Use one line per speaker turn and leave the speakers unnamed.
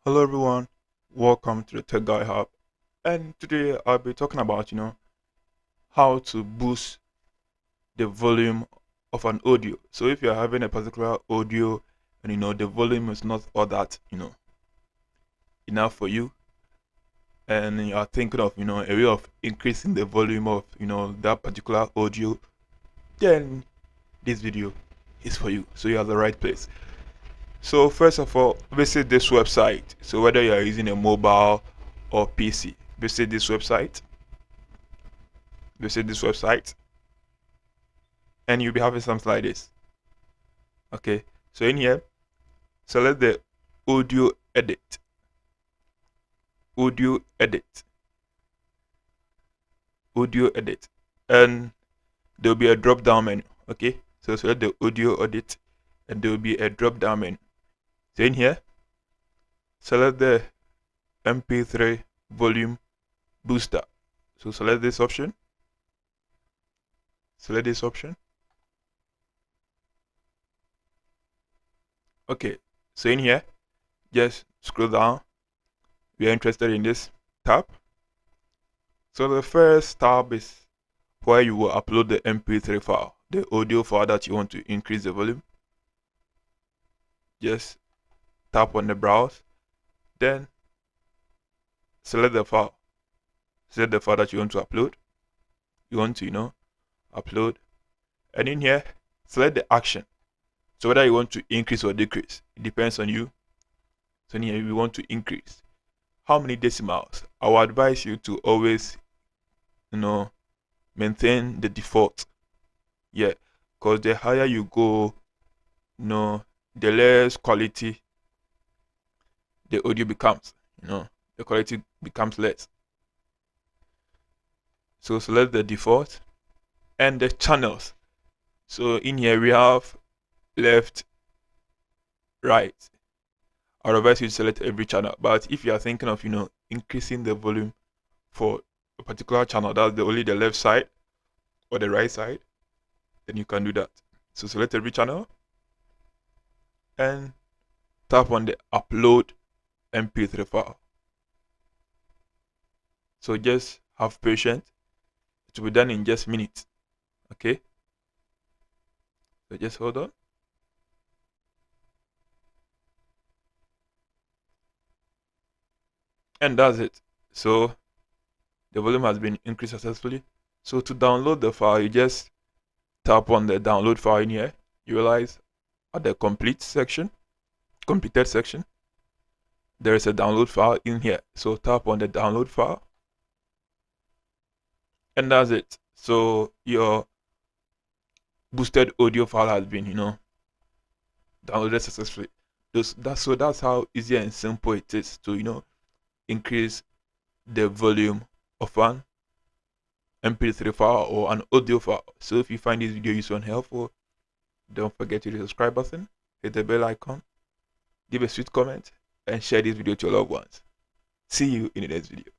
Hello everyone, welcome to the Tech Guy Hub. And today I'll be talking about, how to boost the volume of an audio. So if you're having a particular audio and the volume is not all that, enough for you and you are thinking of, a way of increasing the volume of, that particular audio, then this video is for you. So you're at the right place. So first of all, visit this website. So whether you are using a mobile or PC, visit this website. Visit this website, and you'll be having something like this. Okay, so in here, select the audio edit. Audio edit. Audio edit, and there'll be a drop down menu. Okay, so select the audio edit, and there'll be a drop down menu. So in here, select the MP3 volume booster. So select this option. Select this option. Okay, so in here, just scroll down. We are interested in this tab. So the first tab is where you will upload the MP3 file, the audio file that you want to increase the volume. Just tap on the browse, then select the file. Select the file that you want to upload. You want to, upload. And in here, select the action. So whether you want to increase or decrease, it depends on you. So in here, we want to increase. How many decimals? I will advise you to always, maintain the default. Yeah, because the higher you go, the less quality the audio becomes. The quality becomes less. So select the default and the channels. So in here we have left, right. I would advise you to select every channel, but if you are thinking of increasing the volume for a particular channel, that's only the left side or the right side, then you can do that. So select every channel and tap on the upload MP3 file. So just have patience. It will be done in just minutes. Okay. So just hold on. And that's it. So the volume has been increased successfully. So to download the file, you just tap on the download file in here. You realize at the completed section, there is a download file in here. So tap on the download file. And that's it. So your boosted audio file has been, downloaded successfully. That's how easy and simple it is to, increase the volume of an MP3 file or an audio file. So if you find this video useful and helpful, don't forget to hit the subscribe button, hit the bell icon, give a sweet comment, and share this video to your loved ones. See you in the next video.